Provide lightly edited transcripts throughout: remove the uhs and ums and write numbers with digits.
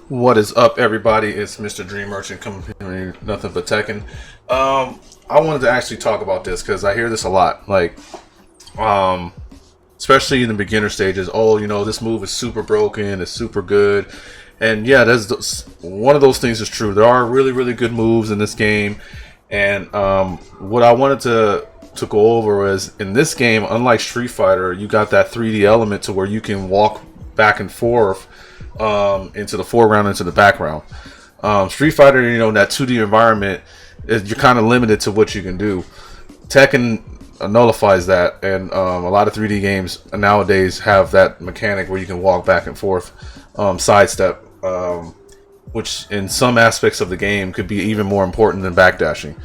What is up, everybody? It's Mr. Dream Merchant coming from nothing but Tekken. I wanted to actually talk about this because I hear this a lot, um, especially in the beginner stages. Oh, this move is super broken, it's super good, and yeah, one of those things is true. There are really, really good moves in this game, and what I wanted to go over was in this game, unlike Street Fighter, you got that 3D element to where you can walk back and forth into the foreground, into the background. Street Fighter, in that 2D environment, you're kind of limited to what you can do. Tekken nullifies that, and a lot of 3D games nowadays have that mechanic where you can walk back and forth, sidestep, which in some aspects of the game could be even more important than backdashing.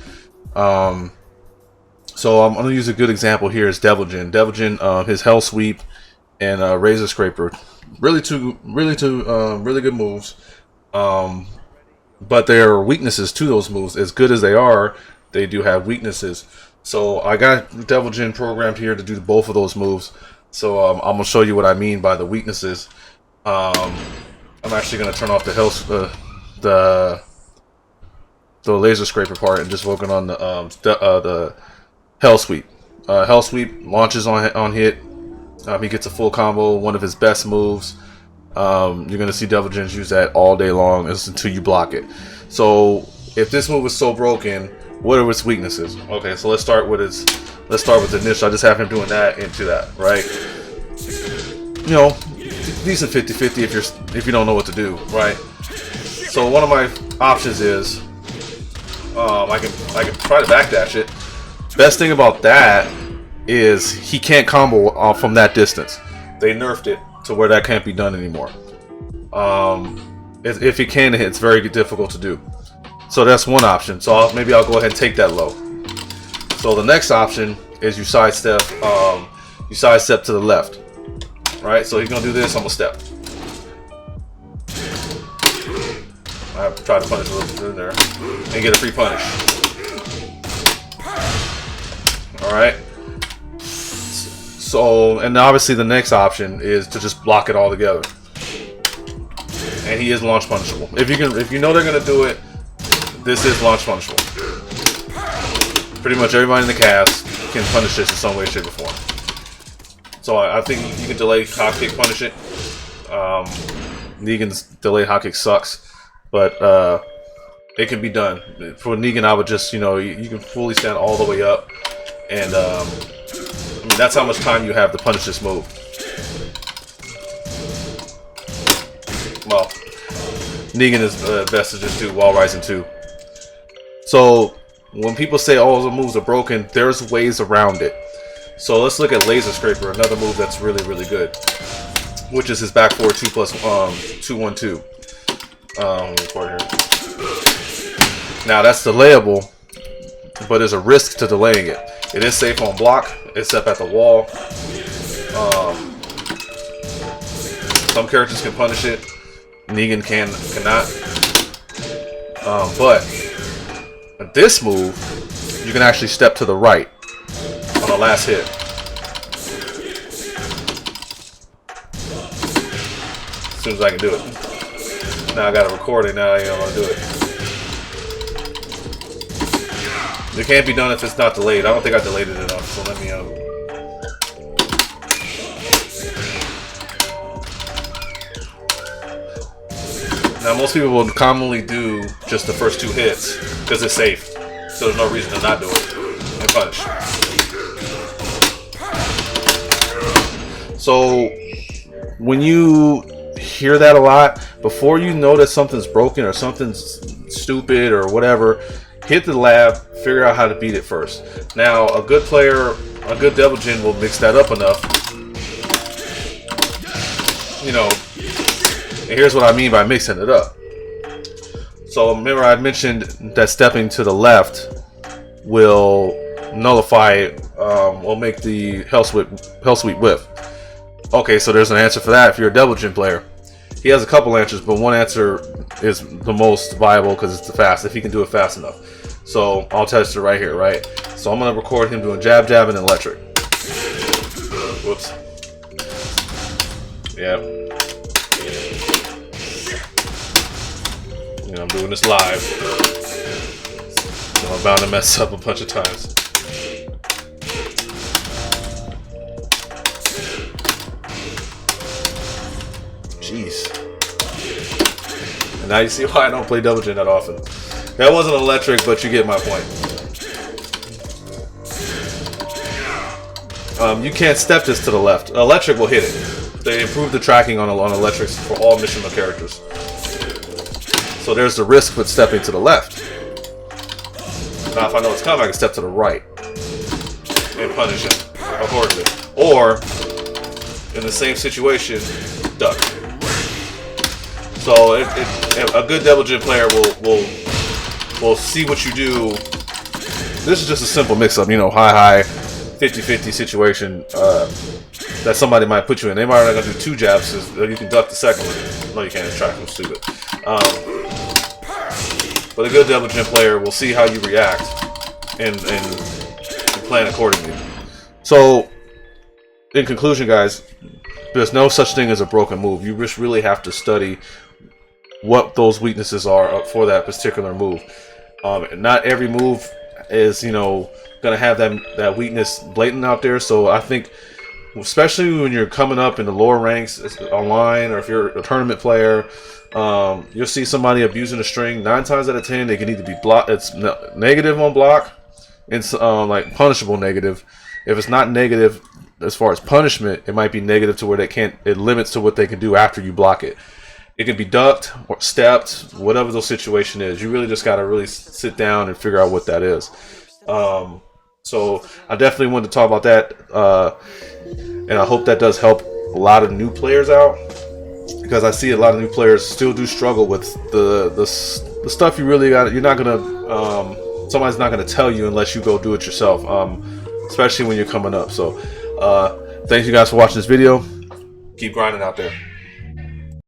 So I'm going to use a good example here is Devil Jin. Devil Jin, his Hell Sweep and Razor Scraper, really good moves. But there are weaknesses to those moves. As good as they are, they do have weaknesses. So I got Devil Jin programmed here to do both of those moves. So I'm going to show you what I mean by the weaknesses. I'm actually going to turn off the Laser Scraper part and just working on the Hell Sweep. Hell Sweep launches on hit. He gets a full combo, one of his best moves. You're going to see Devil Jins use that all day long until you block it. So if this move is so broken, what are its weaknesses? Okay, so let's start with the initial. I just have him doing that into that, right? Decent 50-50 if you don't know what to do, right? So one of my options is I can try to backdash it. Best thing about that is he can't combo from that distance. They nerfed it to where that can't be done anymore. If he can hit, it's very difficult to do. So that's one option. So maybe I'll go ahead and take that low. So the next option is you sidestep to the left. Right? So he's gonna do this, I'm gonna step. I try to punish a little bit in there and get a free punish. Alright. So, and obviously the next option is to just block it all together. And he is launch punishable. If you know they're gonna do it, this is launch punishable. Pretty much everybody in the cast can punish this in some way, shape, or form. So I think you can delay hot kick punish it. Negan's delayed hot kick sucks, but it can be done. For Negan, I would just you can fully stand all the way up, and that's how much time you have to punish this move. Well, Negan is best to just do Wall Rising 2. So when people say all the moves are broken, there's ways around it. So let's look at Laser Scraper, another move that's really, really good, which is his back forward 2+2-1-2. Here. Now that's delayable, but there's a risk to delaying it. It is safe on block, except at the wall. Some characters can punish it. Negan cannot. But this move, you can actually step to the right on the last hit. As soon as I can do it. Now I got to record it. Now I don't want to do it. It can't be done if it's not delayed. I don't think I delayed it enough. So let me Now most people will commonly do just the first 2 hits because it's safe. So there's no reason to not do it and punish. So when you hear that a lot, before you know that something's broken or something's stupid or whatever, hit the lab, figure out how to beat it first. Now a good player, a good Devil Jin will mix that up enough. And here's what I mean by mixing it up. So remember I mentioned that stepping to the left will nullify, will make the Hell Sweep whiff. Okay, so there's an answer for that if you're a Devil Jin player. He has a couple answers, but one answer is the most viable because it's the fast, if he can do it fast enough. So I'll test it right here, right? So I'm going to record him doing jab, jab, and electric. Whoops. Yeah. I'm doing this live, so I'm bound to mess up a bunch of times. Jeez. And now you see why I don't play double jump that often. That wasn't electric, but you get my point. You can't step this to the left. Electric will hit it. They improved the tracking on electrics for all Mishima characters. So there's the risk with stepping to the left. Now if I know it's coming, I can step to the right and punish him accordingly. Or, in the same situation, duck. So a good double jump player will see what you do. This is just a simple mix-up, you know, high, 50-50 situation that somebody might put you in. They might not gonna do 2 jabs, so you can duck the second one. No, you can't track them, stupid. But a good double jump player will see how you react and plan accordingly. So, in conclusion, guys, there's no such thing as a broken move. You just really have to study what those weaknesses are for that particular move. And not every move is, you know, gonna have that weakness blatant out there. So I think, especially when you're coming up in the lower ranks online, or if you're a tournament player, you'll see somebody abusing a string. 9 times out of 10, they can either be blocked. It's negative on block. It's like punishable negative. If it's not negative as far as punishment, it might be negative to where they can't. It limits to what they can do after you block it. It can be ducked or stepped, whatever the situation is. You really just got to really sit down and figure out what that is. So I definitely wanted to talk about that, and I hope that does help a lot of new players out, because I see a lot of new players still do struggle with the stuff you really got. You're not gonna somebody's not gonna tell you unless you go do it yourself, especially when you're coming up. So thank you guys for watching this video. Keep grinding out there.